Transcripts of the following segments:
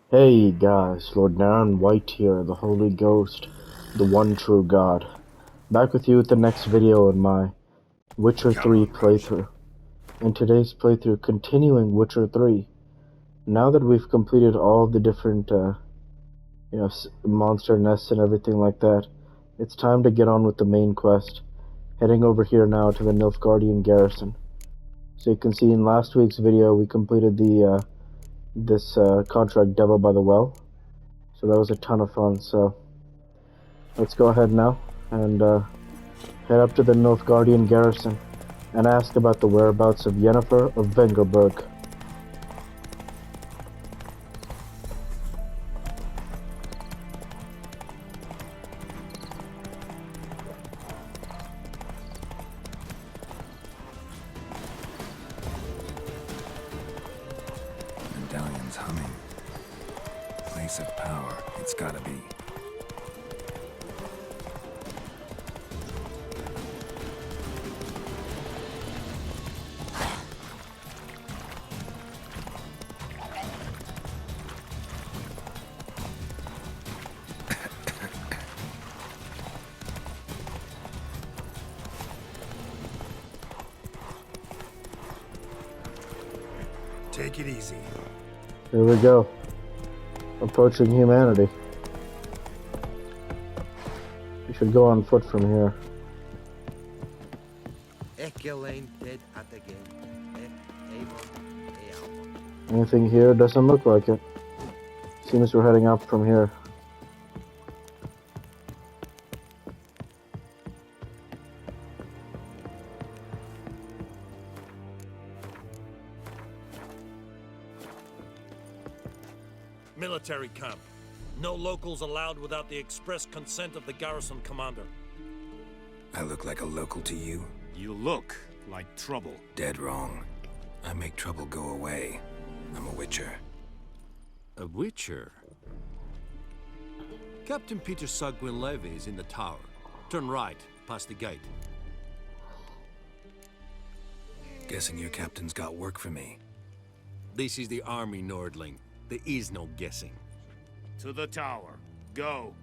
Hey guys, Lord Naren White here, the Holy Ghost, the one true God. Back with you with the next video in my Witcher 3 playthrough. In today's playthrough, continuing Witcher 3. Now that we've completed all the different, monster nests and everything like that, it's time to get on with the main quest. Heading over here now to the Nilfgaardian garrison. So you can see in last week's video we completed the, this contract Devil by the Well. So that was a ton of fun, so let's go ahead now and head up to the Nilfgaardian garrison and ask about the whereabouts of Yennefer of Vengerberg. Medallion's humming. Place of power, it's gotta be. Take it easy. Here we go. Approaching humanity. We should go on foot from here. Anything here? Doesn't look like it. Seems we're heading up from here. Military camp. No locals allowed without the express consent of the garrison commander. I look like a local to you? You look like trouble. Dead wrong. I make trouble go away. I'm a witcher. A witcher? Captain Peter Sagwin Levy is in the tower. Turn right, past the gate. Guessing your captain's got work for me. This is the army, Nordling. There is no guessing. To the tower. Go.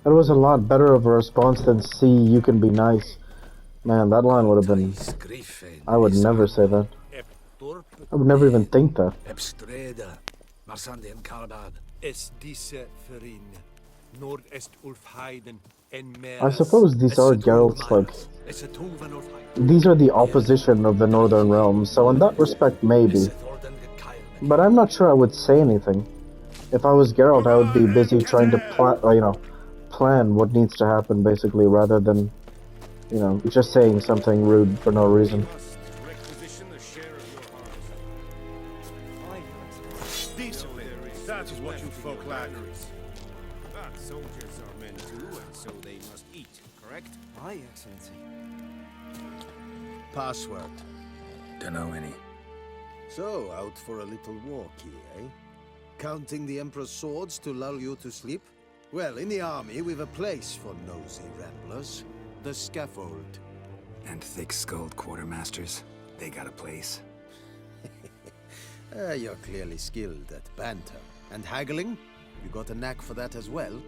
That was a lot better of a response than "See, you can be nice." Man, that line would have been... I would never say that. I would never even think that. I suppose these are Geralt's, like... These are the opposition of the Northern Realms, so in that respect, maybe. But I'm not sure I would say anything. If I was Geralt, I would be busy trying to plan what needs to happen, basically, rather than, just saying something rude for no reason. That is what you folk lack. But soldiers are men too, and so they must eat, correct? Aye, Excellency. Password. Dunno any. So, out for a little walk here, eh? Counting the Emperor's swords to lull you to sleep? Well, in the army, we've a place for nosy ramblers. The scaffold. And thick-skulled quartermasters. They got a place. You're clearly skilled at banter. And haggling? You got a knack for that as well?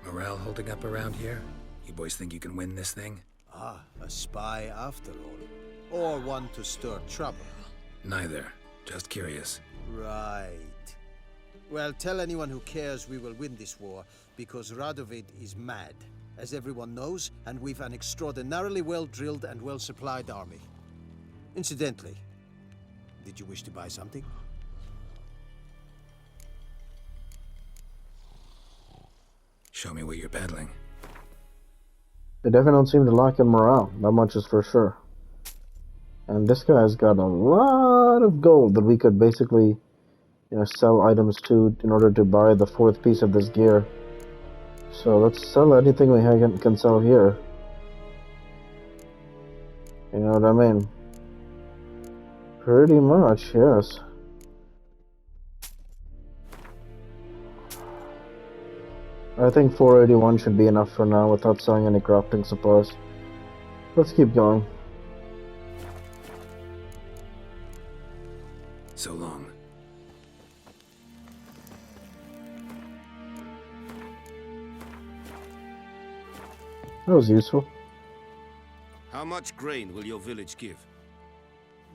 Morale holding up around here? You boys think you can win this thing? Ah, a spy after all. Or one to stir trouble. Neither. Just curious. Right. Well, tell anyone who cares we will win this war, because Radovid is mad, as everyone knows, and we've an extraordinarily well-drilled and well-supplied army. Incidentally, did you wish to buy something? Show me what you're peddling. They definitely don't seem to lack in morale, that much is for sure. And this guy's got a lot of gold that we could basically, sell items to in order to buy the fourth piece of this gear. So let's sell anything we can sell here. You know what I mean? Pretty much, yes. I think 481 should be enough for now without selling any crafting supplies. Let's keep going. So long. That was useful. How much grain will your village give?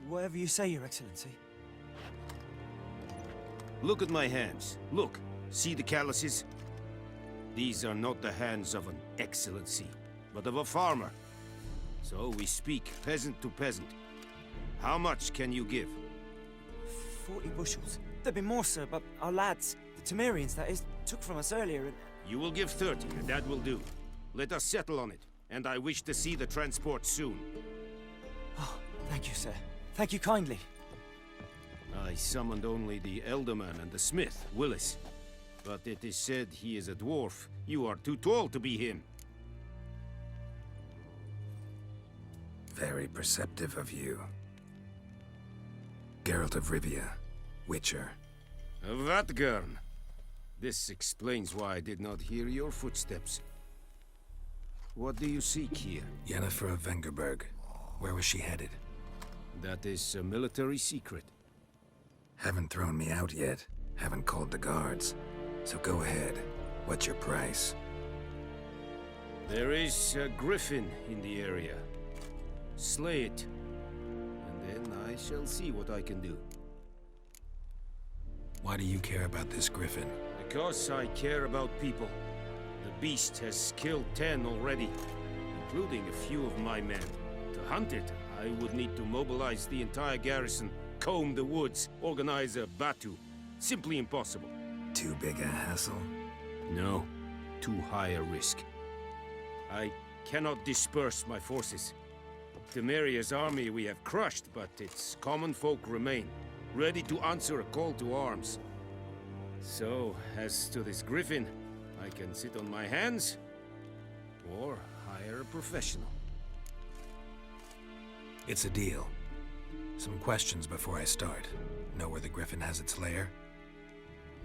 Whatever you say, Your Excellency. Look at my hands. Look. See the calluses? These are not the hands of an excellency, but of a farmer. So we speak peasant to peasant. How much can you give? 40 bushels. There'd be more, sir, but our lads, the Temerians, that is, took from us earlier and... You will give 30, and that will do. Let us settle on it, and I wish to see the transport soon. Oh, thank you, sir. Thank you kindly. I summoned only the Elderman and the smith, Willis. But it is said he is a dwarf. You are too tall to be him. Very perceptive of you. Geralt of Rivia, Witcher. Vatgern. This explains why I did not hear your footsteps. What do you seek here? Yennefer of Vengerberg. Where was she headed? That is a military secret. Haven't thrown me out yet. Haven't called the guards. So go ahead. What's your price? There is a griffin in the area. Slay it, and then I shall see what I can do. Why do you care about this griffin? Because I care about people. The beast has killed 10 already, including a few of my men. To hunt it, I would need to mobilize the entire garrison, comb the woods, organize a batu. Simply impossible. Too big a hassle? No, too high a risk. I cannot disperse my forces. Temeria's army we have crushed, but its common folk remain, ready to answer a call to arms. So, as to this griffin, I can sit on my hands, or hire a professional. It's a deal. Some questions before I start. Know where the griffin has its lair?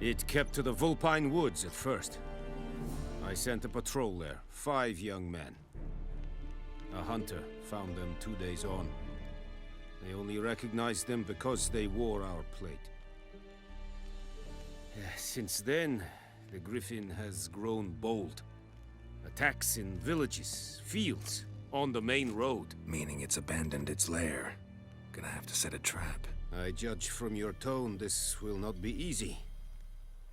It kept to the Vulpine Woods at first. I sent a patrol there, 5 young men. A hunter found them 2 days on. They only recognized them because they wore our plate. Since then, the griffin has grown bold. Attacks in villages, fields, on the main road. Meaning it's abandoned its lair. Gonna have to set a trap. I judge from your tone this will not be easy.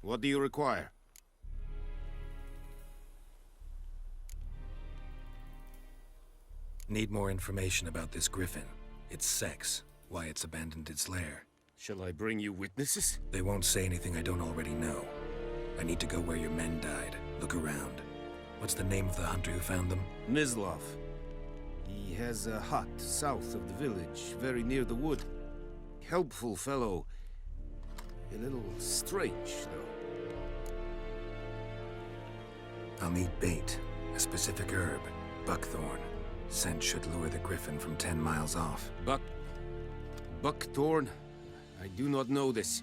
What do you require? Need more information about this griffin. Its sex, why it's abandoned its lair. Shall I bring you witnesses? They won't say anything I don't already know. I need to go where your men died. Look around. What's the name of the hunter who found them? Mislav. He has a hut south of the village, very near the wood. Helpful fellow. A little strange, though. I'll need bait. A specific herb. Buckthorn. Scent should lure the griffin from 10 miles off. Buckthorn? I do not know this.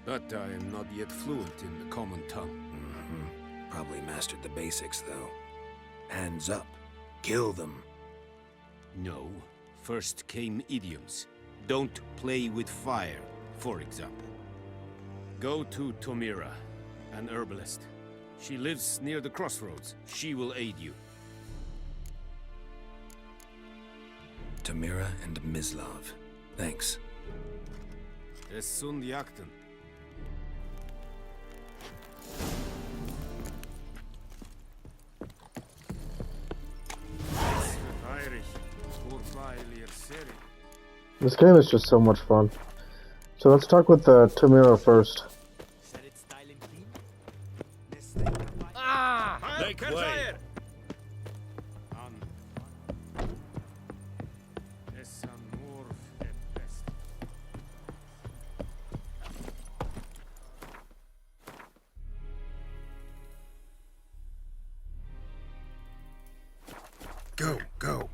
But I am not yet fluent in the common tongue. Probably mastered the basics, though. Hands up. Kill them. No. First came idioms. Don't play with fire, for example. Go to Tomira, an herbalist. She lives near the crossroads. She will aid you. Tamira and Mislav. Thanks. Es sunt jakten. This game is just so much fun. So let's talk with Tamira first. Make way! Go, go.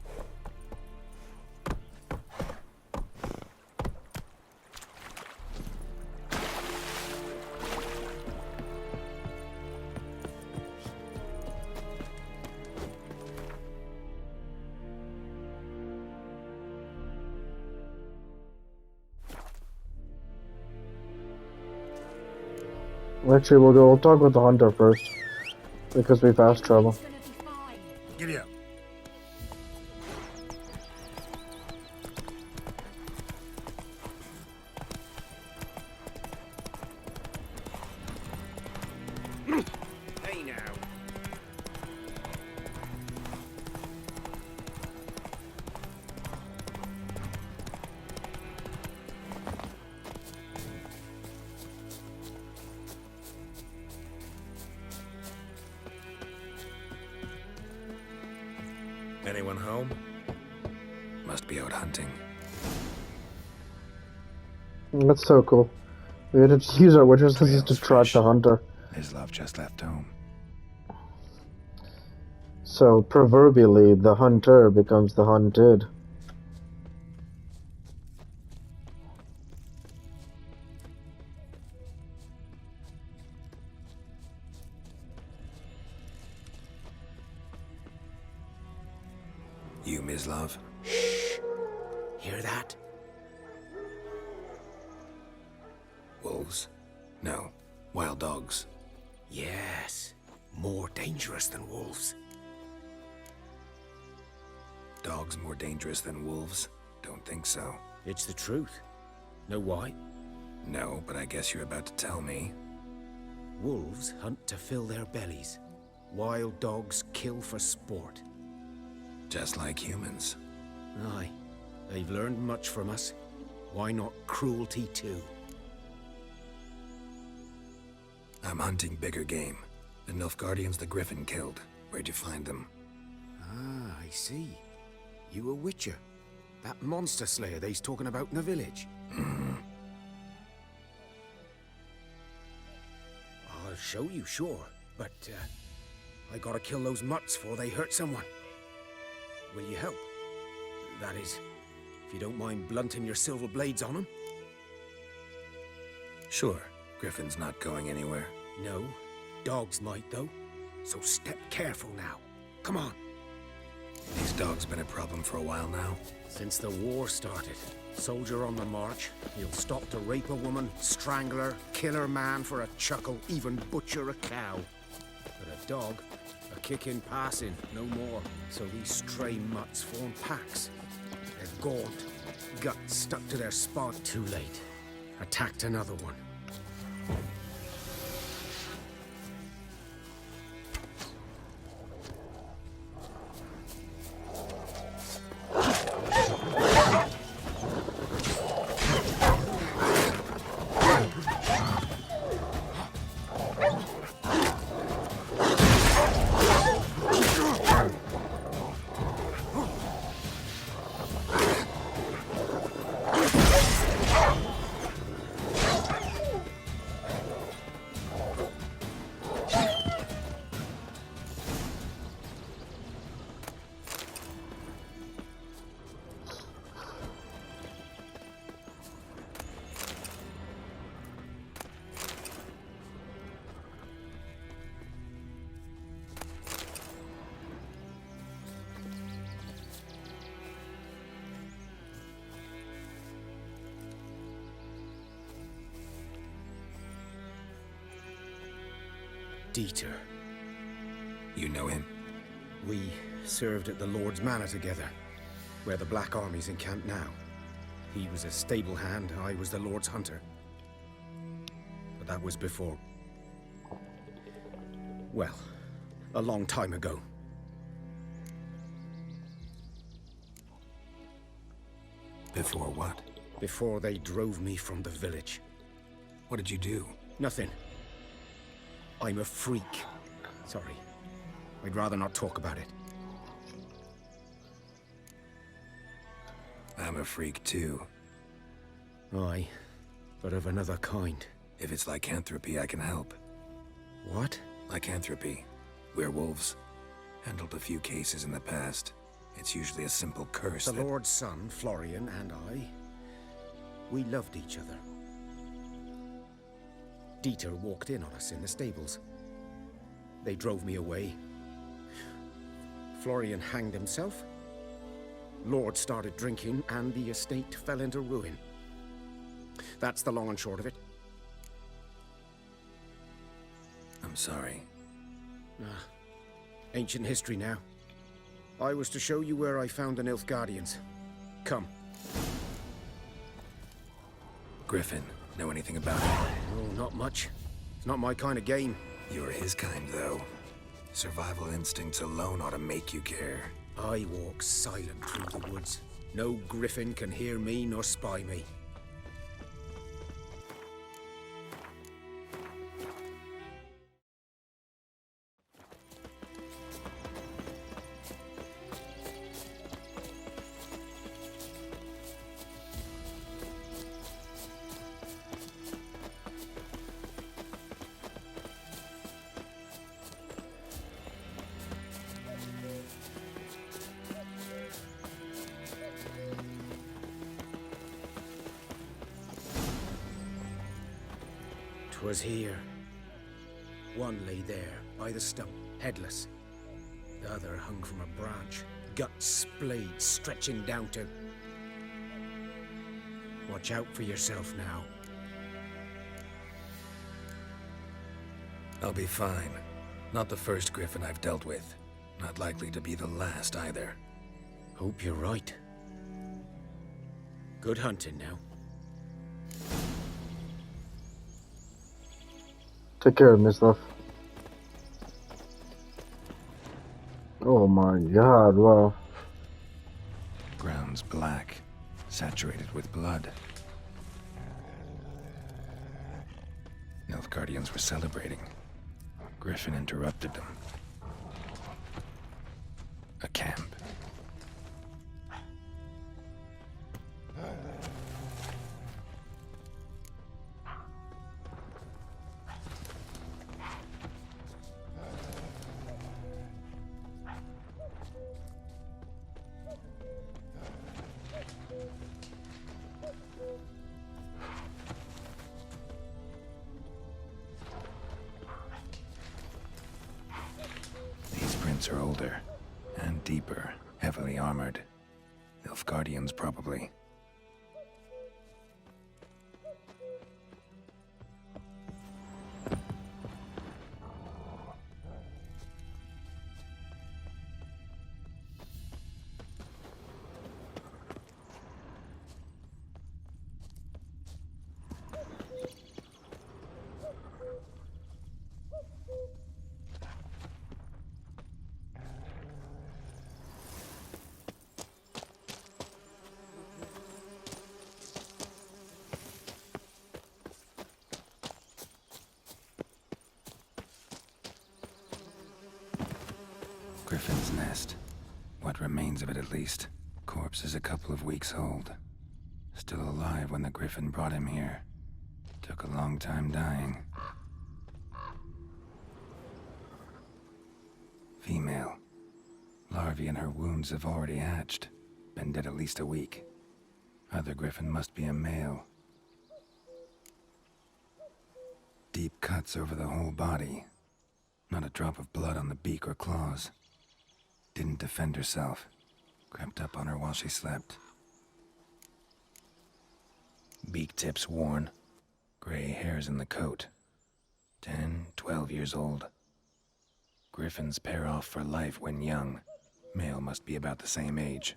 Actually, we'll talk with the hunter first, because we fast travel. Giddy up. Hey now. Anyone home? Must be out hunting. That's so cool. We had to use our witcher senses to track the hunter. Mislav just left home. So, proverbially, the hunter becomes the hunted. You, Mislav? Hear that? Wolves? No. Wild dogs. Yes. More dangerous than wolves. Dogs more dangerous than wolves? Don't think so. It's the truth. Know why? No, but I guess you're about to tell me. Wolves hunt to fill their bellies. Wild dogs kill for sport. Just like humans. Aye. They've learned much from us. Why not cruelty too? I'm hunting bigger game. The Nilfgaardians the Griffin killed. Where'd you find them? Ah, I see. You a witcher. That monster slayer they's talking about in the village. I'll show you, sure. But, I gotta kill those mutts before they hurt someone. Will you help? That is, if you don't mind blunting your silver blades on them. Sure. Griffin's not going anywhere. No. Dogs might, though. So step careful now. Come on. These dogs been a problem for a while now. Since the war started. Soldier on the march. He'll stop to rape a woman, strangle her, kill her man for a chuckle, even butcher a cow. But a dog, a kick in passing, no more. So these stray mutts form packs. They're gaunt, guts stuck to their spine. Too late. Attacked another one. Dieter. You know him? We served at the Lord's Manor together, where the Black Army's encamped now. He was a stable hand, I was the Lord's hunter. But that was before... well, a long time ago. Before what? Before they drove me from the village. What did you do? Nothing. I'm a freak. Sorry. I'd rather not talk about it. I'm a freak too. Aye, but of another kind. If it's lycanthropy, I can help. What? Lycanthropy. Werewolves. Handled a few cases in the past. It's usually a simple curse The Lord's son, Florian, and I, we loved each other. Dieter walked in on us in the stables. They drove me away. Florian hanged himself. Lord started drinking, and the estate fell into ruin. That's the long and short of it. I'm sorry. Ancient history now. I was to show you where I found the Nilfgaardians. Come. Griffin, know anything about it? Oh, not much. It's not my kind of game. You're his kind, though. Survival instincts alone ought to make you care. I walk silent through the woods. No griffin can hear me nor spy me. Was here. One lay there, by the stump, headless. The other hung from a branch, guts splayed, stretching down to... Watch out for yourself now. I'll be fine. Not the first griffin I've dealt with. Not likely to be the last, either. Hope you're right. Good hunting now. Take care, Miss Love. Oh my god, wow. Ground's black, saturated with blood. Nilfgaardians were celebrating. Griffin interrupted them. A camp. Are older and deeper, heavily armored. Nilfgaardians, probably. Griffin's nest. What remains of it, at least. Corpse is a couple of weeks old. Still alive when the Griffin brought him here. Took a long time dying. Female. Larvae in her wounds have already hatched. Been dead at least a week. Other Griffin must be a male. Deep cuts over the whole body. Not a drop of blood on the beak or claws. Didn't defend herself. Crept up on her while she slept. Beak tips worn. Gray hairs in the coat. 10, 12 years old. Griffins pair off for life when young. Male must be about the same age.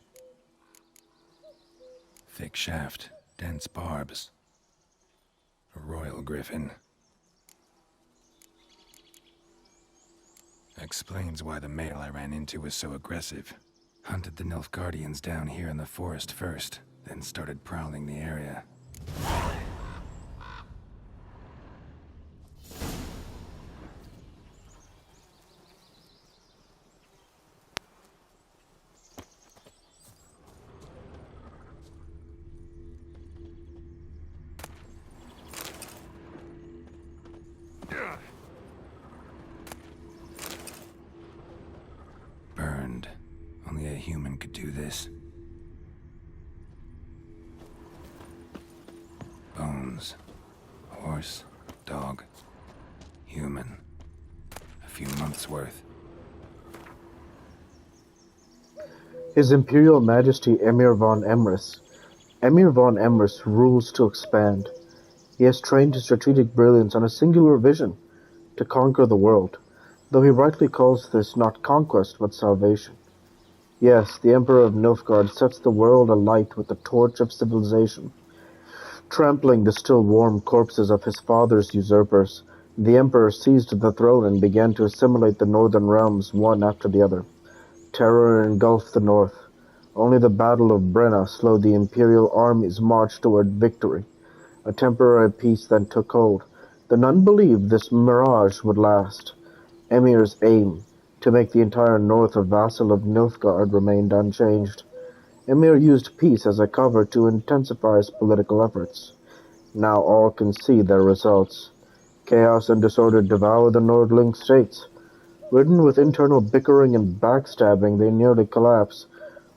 Thick shaft, dense barbs. A royal griffin. Explains why the male I ran into was so aggressive. Hunted the Nilfgaardians down here in the forest first, then started prowling the area. Burned. Only a human could do this. Bones. Horse. Dog. Human. A few months' worth. His Imperial Majesty Emir von Emrys. Emir von Emrys rules to expand. He has trained his strategic brilliance on a singular vision, to conquer the world, though he rightly calls this not conquest but salvation. Yes, the Emperor of Nilfgaard sets the world alight with the torch of civilization. Trampling the still warm corpses of his father's usurpers, the Emperor seized the throne and began to assimilate the northern realms one after the other. Terror engulfed the north. Only the Battle of Brenna slowed the imperial army's march toward victory. A temporary peace then took hold, though none believed this mirage would last. Emir's aim, to make the entire north a vassal of Nilfgaard, remained unchanged. Emir used peace as a cover to intensify his political efforts. Now all can see their results. Chaos and disorder devour the Nordling states. Ridden with internal bickering and backstabbing, they nearly collapse.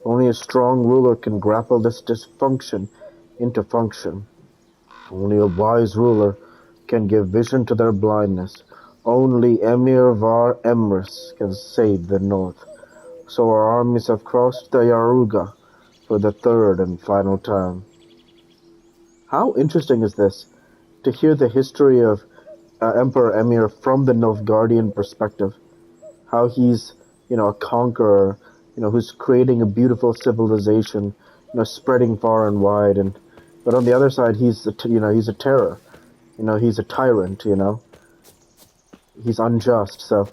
Only a strong ruler can grapple this dysfunction into function. Only a wise ruler can give vision to their blindness. Only Emir Var Emrys can save the north. So our armies have crossed the Yaruga for the third and final time. How interesting is this, to hear the history of Emperor Emir from the Nilfgaardian perspective? How he's, a conqueror, who's creating a beautiful civilization, spreading far and wide, but on the other side, he's a terror, he's a tyrant, he's unjust. So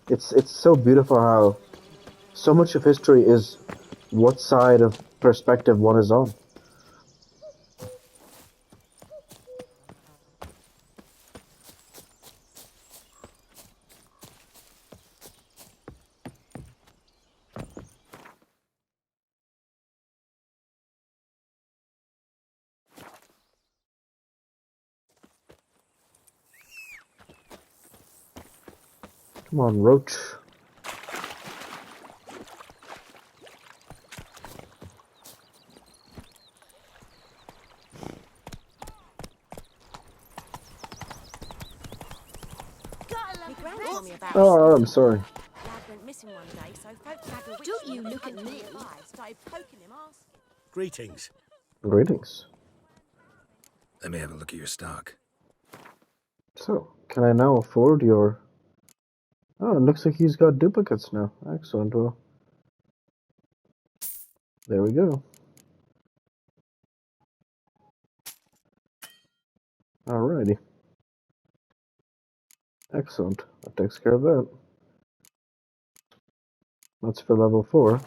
it's so beautiful how so much of history is what side of perspective one is on. Come on, Roach. Oh, I'm sorry. Don't you look at me. Greetings. Greetings. Let me have a look at your stock. So, can I now afford your... Oh, it looks like he's got duplicates now. Excellent. Well, there we go. Alrighty. Excellent. That takes care of that. That's for level 4,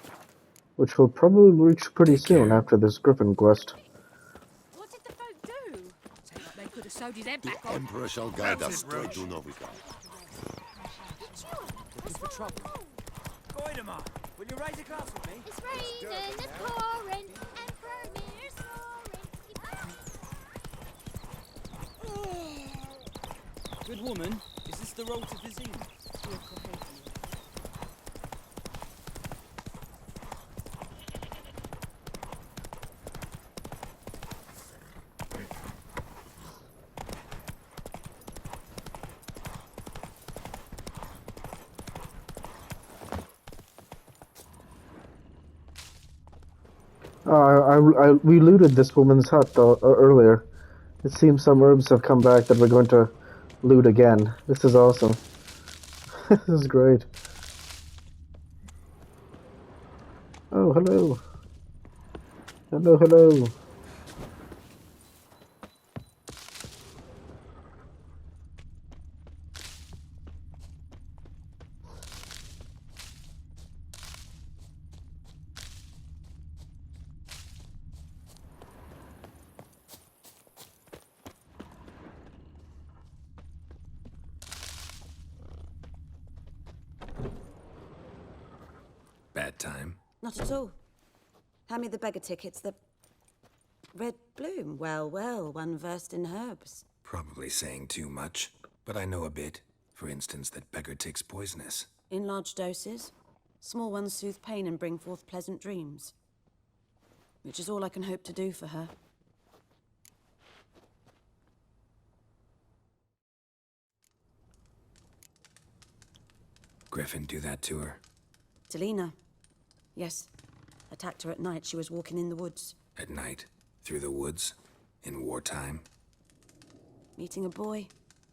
which we'll probably reach pretty soon after this Griffin quest. What did the folk do? Sounds like they could have sewed his head back on. Emperor shall guide us straight to Novigrad. Looking for trouble. Goidemar, will you raise a glass with me? It's raining, it's pouring, Emperor Mir's soaring. Good woman, is this the road to Vizine? We looted this woman's hut though earlier. It seems some herbs have come back that we're going to loot again. This is awesome. This is great. Oh, hello. Hello, hello. Bad time? Not at all. Hand me the beggar tickets, the red bloom. Well, well, one versed in herbs. Probably saying too much, but I know a bit. For instance, that beggar tick's poisonous. In large doses. Small ones soothe pain and bring forth pleasant dreams. Which is all I can hope to do for her. Griffin do that to her? Delina. Yes. Attacked her at night. She was walking in the woods. At night? Through the woods? In wartime? Meeting a boy.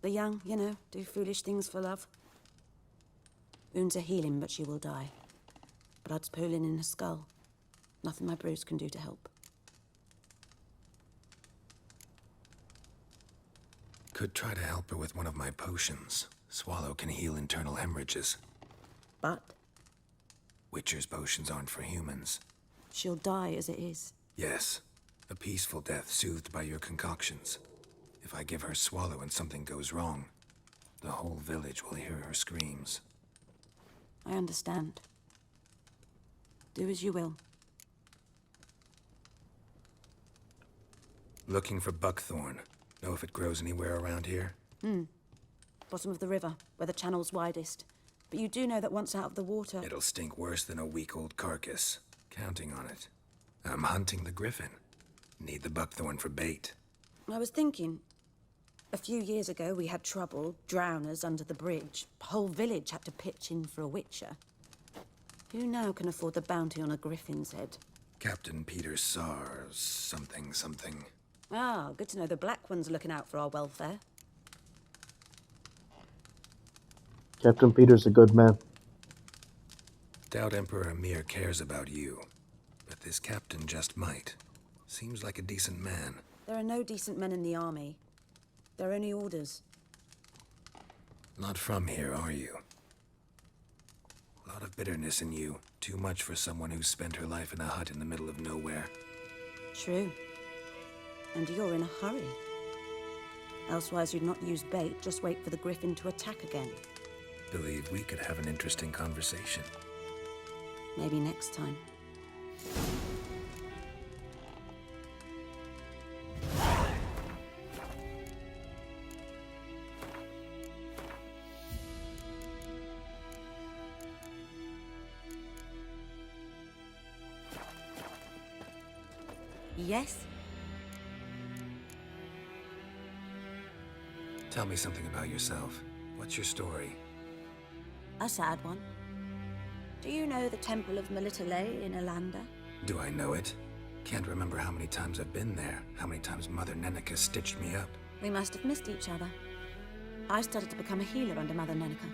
The young, you know, do foolish things for love. Wounds are healing, but she will die. Blood's pooling in her skull. Nothing my bruise can do to help. Could try to help her with one of my potions. Swallow can heal internal hemorrhages. But Witcher's potions aren't for humans. she'll die as it is. Yes. A peaceful death soothed by your concoctions. If I give her Swallow and something goes wrong, the whole village will hear her screams. I understand. Do as you will. Looking for buckthorn. Know if it grows anywhere around here? Bottom of the river, where the channel's widest. But you do know that once out of the water... It'll stink worse than a week-old carcass. Counting on it. I'm hunting the griffin. Need the buckthorn for bait. I was thinking... A few years ago, we had trouble, drowners under the bridge. The whole village had to pitch in for a witcher. Who now can afford the bounty on a griffin's head? Captain Peter Sar... something. Ah, good to know the Black One's looking out for our welfare. Captain Peter's a good man. Doubt Emperor Amir cares about you. But this captain just might. Seems like a decent man. There are no decent men in the army. They're only orders. Not from here, are you? A lot of bitterness in you. Too much for someone who's spent her life in a hut in the middle of nowhere. True. And you're in a hurry. Elsewise you'd not use bait, just wait for the griffin to attack again. Believe we could have an interesting conversation. Maybe next time. Yes? Tell me something about yourself. What's your story? A sad one. Do you know the Temple of Melitele in Alanda? Do I know it? Can't remember how many times I've been there, how many times Mother Nenica stitched me up. We must have missed each other. I started to become a healer under Mother Nenica.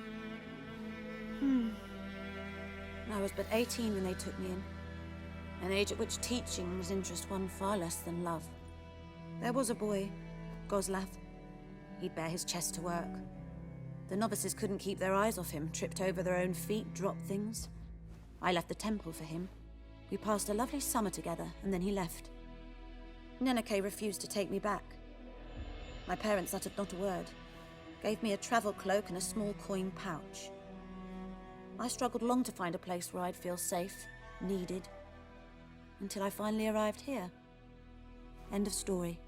I was but 18 when they took me in. An age at which teachings interest one far less than love. There was a boy, Goslav. He'd bare his chest to work. The novices couldn't keep their eyes off him, tripped over their own feet, dropped things. I left the temple for him. We passed a lovely summer together, and then he left. Nenike refused to take me back. My parents uttered not a word. Gave me a travel cloak and a small coin pouch. I struggled long to find a place where I'd feel safe, needed, until I finally arrived here. End of story.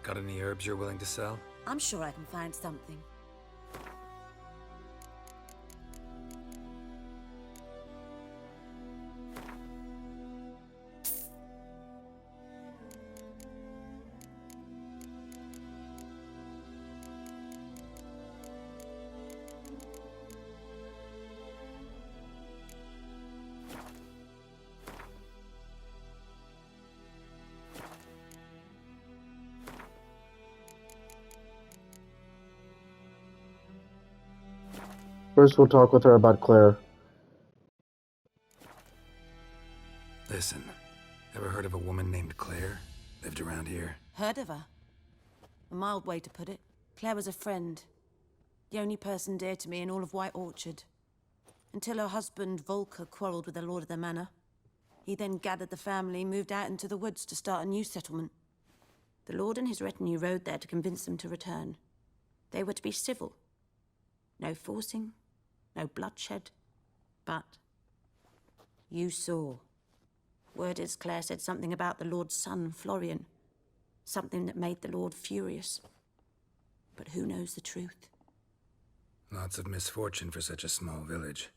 Got any herbs you're willing to sell? I'm sure I can find something. First, we'll talk with her about Claire. Listen, ever heard of a woman named Claire? Lived around here? Heard of her? A mild way to put it. Claire was a friend. The only person dear to me in all of White Orchard. Until her husband, Volker, quarreled with the lord of the manor. He then gathered the family, moved out into the woods to start a new settlement. The lord and his retinue rode there to convince them to return. They were to be civil. No forcing, no bloodshed. But you saw. Word is Claire said something about the lord's son, Florian. Something that made the lord furious. But who knows the truth? Lots of misfortune for such a small village.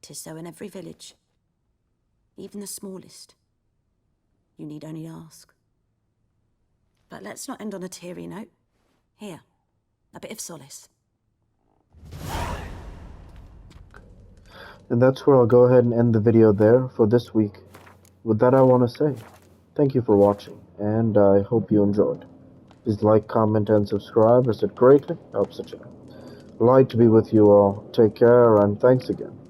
'Tis so in every village. Even the smallest. You need only ask. But let's not end on a teary note. Here, a bit of solace. And that's where I'll go ahead and end the video there for this week. With that, I want to say thank you for watching. and I hope you enjoyed. Please like, comment, and subscribe as it greatly helps the channel. Light to be with you all. Take care, and thanks again.